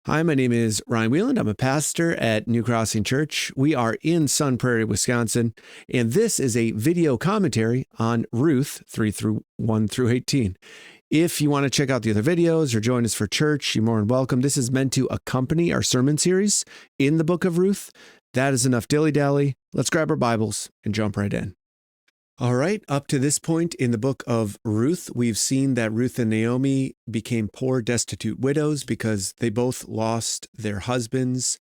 Hi, my name is Ryan Wheeland. I'm a pastor at New Crossing Church. We are in Sun Prairie, Wisconsin, and this is a video commentary on Ruth 1 through 18. If you want to check out the other videos or join us for church, you're more than welcome. This is meant to accompany our sermon series in the book of Ruth. That is enough dilly-dally. Let's grab our Bibles and jump right in. All right, up to this point in the book of Ruth, we've seen that Ruth and Naomi became poor, destitute widows because they both lost their husbands.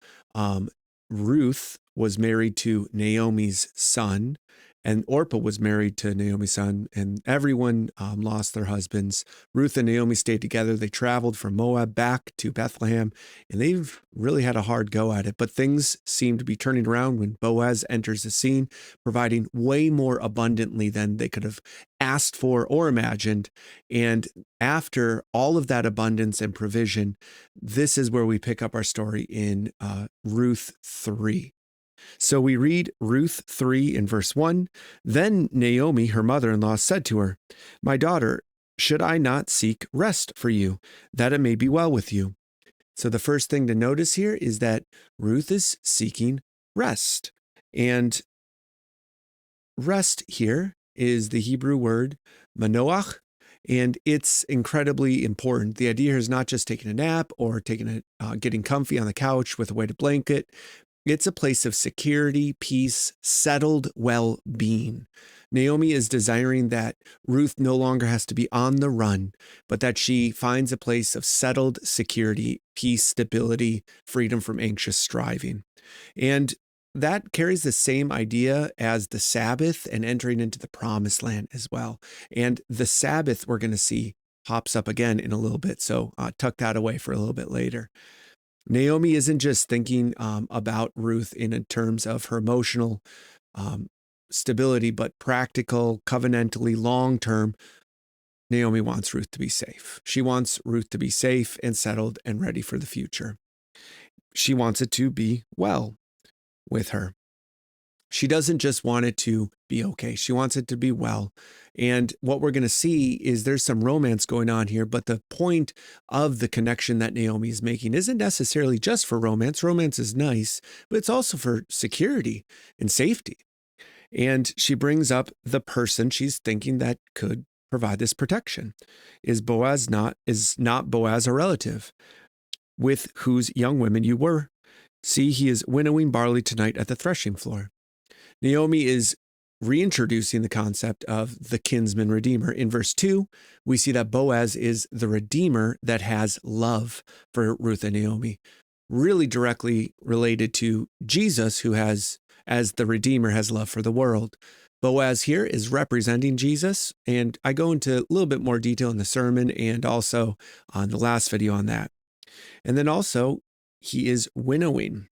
Ruth was married to Naomi's son, and Orpah was married to Naomi's son, and everyone lost their husbands. Ruth and Naomi stayed together. They traveled from Moab back to Bethlehem, and they've really had a hard go at it. But things seem to be turning around when Boaz enters the scene, providing way more abundantly than they could have asked for or imagined. And after all of that abundance and provision, this is where we pick up our story in Ruth 3. So we read Ruth 3 in verse 1. Then Naomi, her mother-in-law, said to her, "My daughter, should I not seek rest for you, that it may be well with you?" So the first thing to notice here is that Ruth is seeking rest. And rest here is the Hebrew word manoach, and it's incredibly important. The idea here is not just taking a nap or getting comfy on the couch with a weighted blanket. It's a place of security, peace, settled well-being. Naomi is desiring that Ruth no longer has to be on the run, but that she finds a place of settled security, peace, stability, freedom from anxious striving. And that carries the same idea as the Sabbath and entering into the promised land as well. And the Sabbath, we're going to see, pops up again in a little bit, so tuck that away for a little bit later. Naomi isn't just thinking about Ruth in terms of her emotional stability, but practical, covenantally, long-term. Naomi wants Ruth to be safe. She wants Ruth to be safe and settled and ready for the future. She wants it to be well with her. She doesn't just want it to be okay. She wants it to be well. And what we're going to see is there's some romance going on here, but the point of the connection that Naomi is making isn't necessarily just for romance. Romance is nice, but it's also for security and safety. And she brings up the person she's thinking that could provide this protection. Is not Boaz a relative with whose young women you were? See, he is winnowing barley tonight at the threshing floor. Naomi is reintroducing the concept of the kinsman-redeemer. In verse 2, we see that Boaz is the redeemer that has love for Ruth and Naomi, really directly related to Jesus, who has, as the redeemer, has love for the world. Boaz here is representing Jesus, and I go into a little bit more detail in the sermon and also on the last video on that. And then also, he is winnowing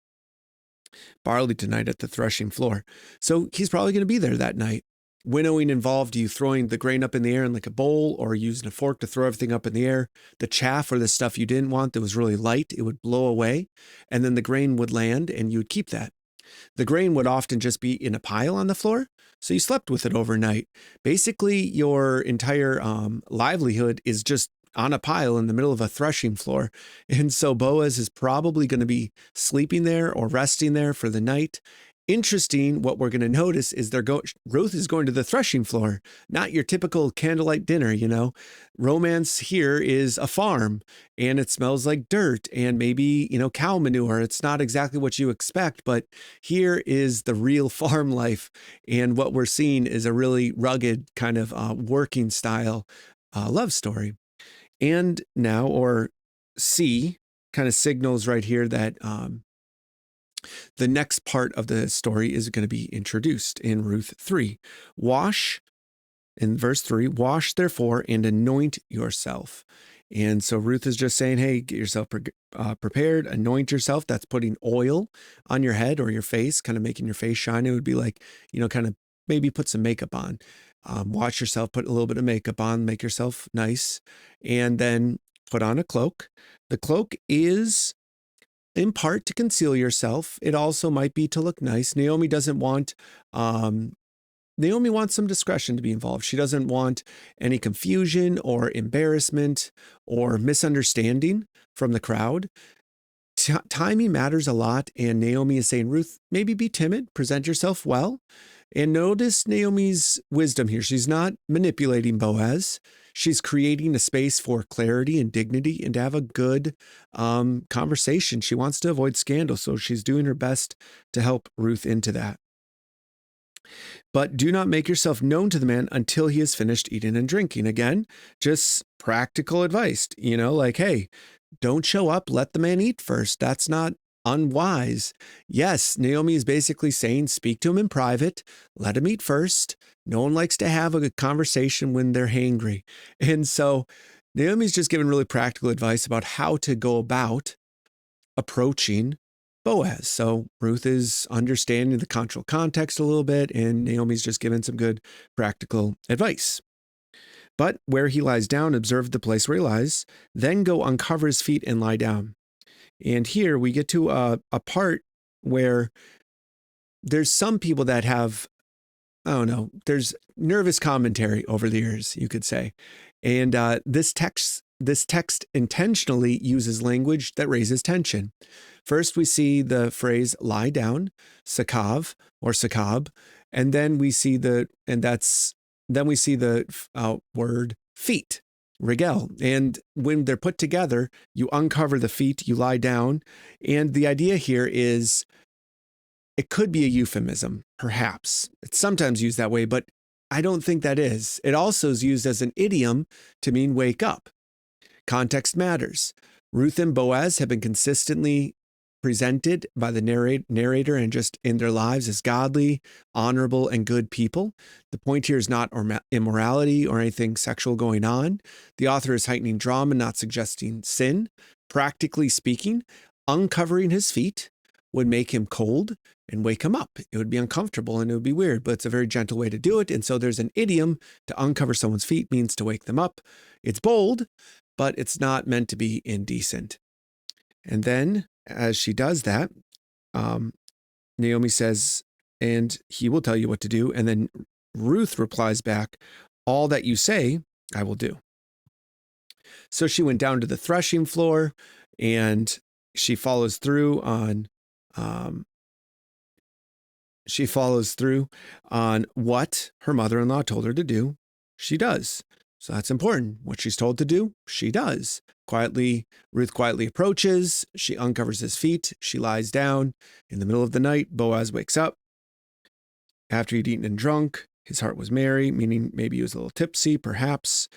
barley tonight at the threshing floor. So he's probably going to be there that night. Winnowing involved you throwing the grain up in the air in like a bowl or using a fork to throw everything up in the air. The chaff or the stuff you didn't want that was really light, it would blow away, and then the grain would land and you would keep that. The grain would often just be in a pile on the floor, so you slept with it overnight. Basically, your entire livelihood is just on a pile in the middle of a threshing floor. And so Boaz is probably going to be sleeping there or resting there for the night. Interesting, what we're going to notice is Ruth is going to the threshing floor, not your typical candlelight dinner, Romance here is a farm, and it smells like dirt and maybe, cow manure. It's not exactly what you expect, but here is the real farm life. And what we're seeing is a really rugged kind of working style love story. And now, or C, kind of signals right here that the next part of the story is going to be introduced in Ruth 3. In verse 3, wash therefore and anoint yourself. And so Ruth is just saying, hey, get yourself prepared, anoint yourself. That's putting oil on your head or your face, kind of making your face shine. It would be like, kind of maybe put some makeup on. Wash yourself, put a little bit of makeup on, make yourself nice, and then put on a cloak. The cloak is in part to conceal yourself. It also might be to look nice. Naomi wants some discretion to be involved. She doesn't want any confusion or embarrassment or misunderstanding from the crowd. timing matters a lot. And Naomi is saying, Ruth, maybe be timid, present yourself well. And notice Naomi's wisdom here. She's not manipulating Boaz. She's creating a space for clarity and dignity and to have a good conversation. She wants to avoid scandal, so she's doing her best to help Ruth into that. But do not make yourself known to the man until he has finished eating and drinking. Again, just practical advice, like, hey, don't show up, let the man eat first. That's not unwise. Yes, Naomi is basically saying, speak to him in private, let him eat first. No one likes to have a conversation when they're hangry. And so Naomi's just giving really practical advice about how to go about approaching Boaz. So Ruth is understanding the cultural context a little bit, and Naomi's just giving some good practical advice. But where he lies down, observe the place where he lies, then go uncover his feet and lie down. And here we get to a part where there's some people that have, there's nervous commentary over the years, you could say. And this text intentionally uses language that raises tension. First, we see the phrase lie down, sakav or sakab, and then we see the word feet, regel. And when they're put together, you uncover the feet, you lie down. And the idea here is it could be a euphemism, perhaps. It's sometimes used that way, but I don't think that is. It also is used as an idiom to mean wake up. Context matters. Ruth and Boaz have been consistently presented by the narrator and just in their lives as godly, honorable, and good people. The point here is not immorality or anything sexual going on. The author is heightening drama, not suggesting sin. Practically speaking, uncovering his feet would make him cold and wake him up. It would be uncomfortable and it would be weird, but it's a very gentle way to do it. And so there's an idiom to uncover someone's feet means to wake them up. It's bold, but it's not meant to be indecent. And then as she does that, Naomi says, and he will tell you what to do. And then Ruth replies back, all that you say, I will do. So she went down to the threshing floor and she follows through on what her mother-in-law told her to do. She does. So that's important. What she's told to do, she does. Ruth quietly approaches. She uncovers his feet. She lies down. In the middle of the night, Boaz wakes up. After he'd eaten and drunk, his heart was merry, meaning maybe he was a little tipsy, perhaps.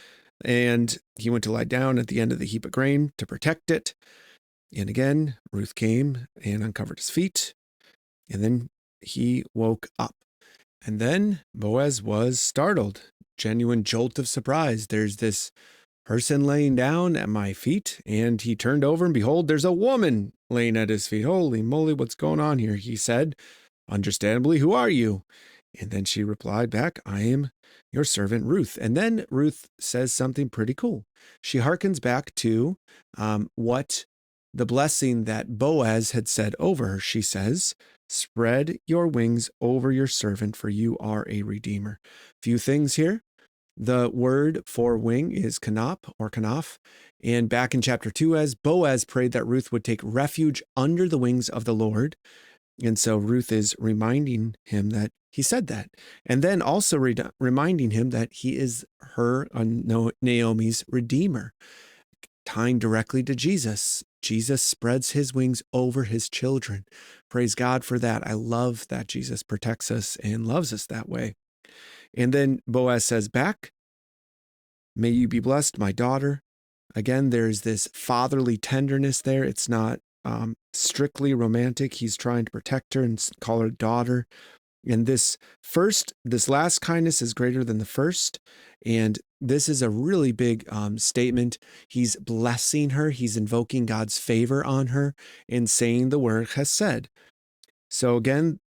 And he went to lie down at the end of the heap of grain to protect it. And again, Ruth came and uncovered his feet. And then he woke up. And then Boaz was startled. Genuine jolt of surprise. There's this person laying down at my feet, and he turned over, and behold, there's a woman laying at his feet. Holy moly, what's going on here? He said, understandably, who are you? And then she replied back, I am your servant Ruth. And then Ruth says something pretty cool. She harkens back to what the blessing that Boaz had said over her. She says, spread your wings over your servant, for you are a redeemer. Few things here. The word for wing is kanap or kanaf. And back in chapter 2, as Boaz prayed that Ruth would take refuge under the wings of the Lord. And so Ruth is reminding him that he said that. And then also reminding him that he is her, Naomi's redeemer, tying directly to Jesus. Jesus spreads his wings over his children. Praise God for that. I love that Jesus protects us and loves us that way. And then Boaz says back, may you be blessed, my daughter. Again, there's this fatherly tenderness there. It's not strictly romantic. He's trying to protect her and call her daughter. And this last kindness is greater than the first. And this is a really big statement. He's blessing her. He's invoking God's favor on her and saying the word chesed. So again,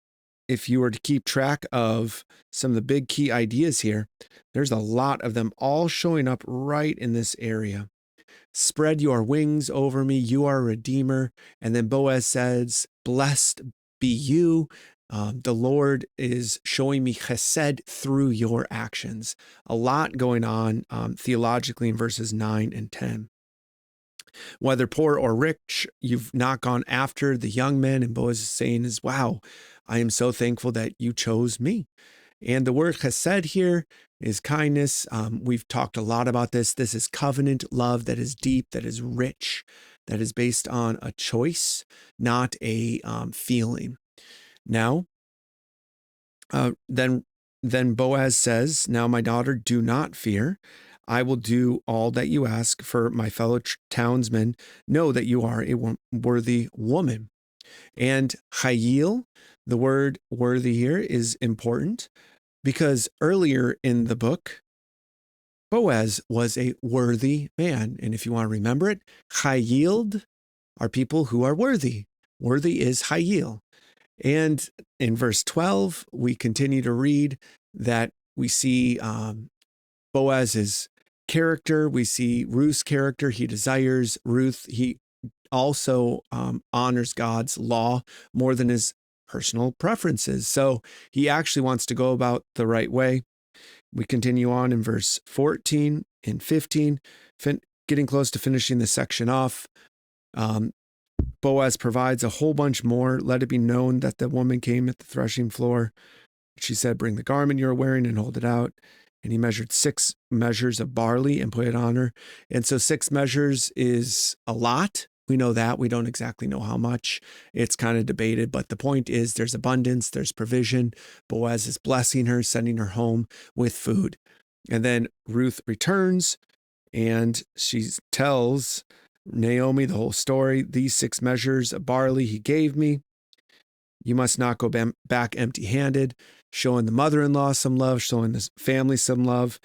if you were to keep track of some of the big key ideas here, there's a lot of them all showing up right in this area. Spread your wings over me. You are a redeemer. And then Boaz says, blessed be you. The Lord is showing me chesed through your actions. A lot going on theologically in verses 9 and 10. Whether poor or rich, you've not gone after the young men. And Boaz is saying is, wow, I am so thankful that you chose me. And the word chesed here is kindness. We've talked a lot about this. This is covenant love that is deep, that is rich, that is based on a choice, not a feeling. Now, then Boaz says, now my daughter, do not fear. I will do all that you ask, for my fellow townsmen know that you are a worthy woman. And chayil, the word worthy here, is important because earlier in the book, Boaz was a worthy man. And if you want to remember it, chayil are people who are worthy. Worthy is chayil. And in verse 12, we continue to read that we see Boaz's character. We see Ruth's character. He desires Ruth. He also honors God's law more than his personal preferences. So he actually wants to go about the right way. We continue on in verse 14 and 15, getting close to finishing this section off. Boaz provides a whole bunch more. Let it be known that the woman came at the threshing floor. She said, bring the garment you're wearing and hold it out. And he measured 6 measures of barley and put it on her. And so 6 measures is a lot. We know that. We don't exactly know how much. It's kind of debated. But the point is there's abundance, there's provision. Boaz is blessing her, sending her home with food. And then Ruth returns and she tells Naomi the whole story. These 6 measures of barley he gave me. You must not go back empty-handed, showing the mother-in-law some love, showing the family some love.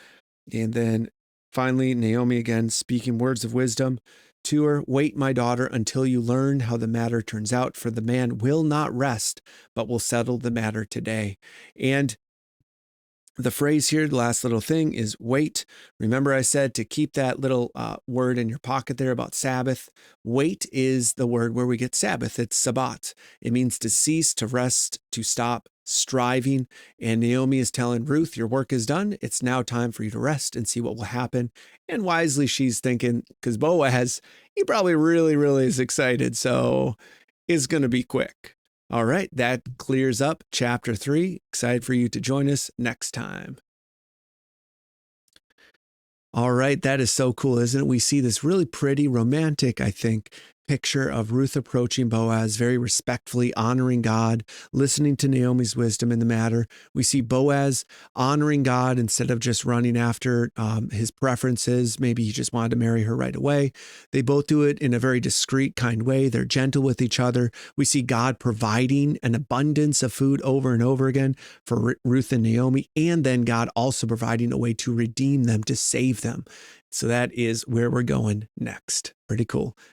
And then finally, Naomi again speaking words of wisdom to her. Wait, my daughter, until you learn how the matter turns out, for the man will not rest, but will settle the matter today. And the phrase here, the last little thing, is wait. Remember I said to keep that little word in your pocket there about Sabbath. Wait is the word where we get Sabbath. It's Sabbat. It means to cease, to rest, to stop striving. And Naomi is telling Ruth, your work is done. It's now time for you to rest and see what will happen. And wisely she's thinking, because Boaz, he probably really, really is excited. So it's going to be quick. All right, that clears up chapter 3. Excited for you to join us next time. All right, that is so cool, isn't it? We see this really pretty, romantic, I think, picture of Ruth approaching Boaz, very respectfully honoring God, listening to Naomi's wisdom in the matter. We see Boaz honoring God instead of just running after his preferences. Maybe he just wanted to marry her right away. They both do it in a very discreet, kind way. They're gentle with each other. We see God providing an abundance of food over and over again for Ruth and Naomi, and then God also providing a way to redeem them, to save them. So that is where we're going next. Pretty cool.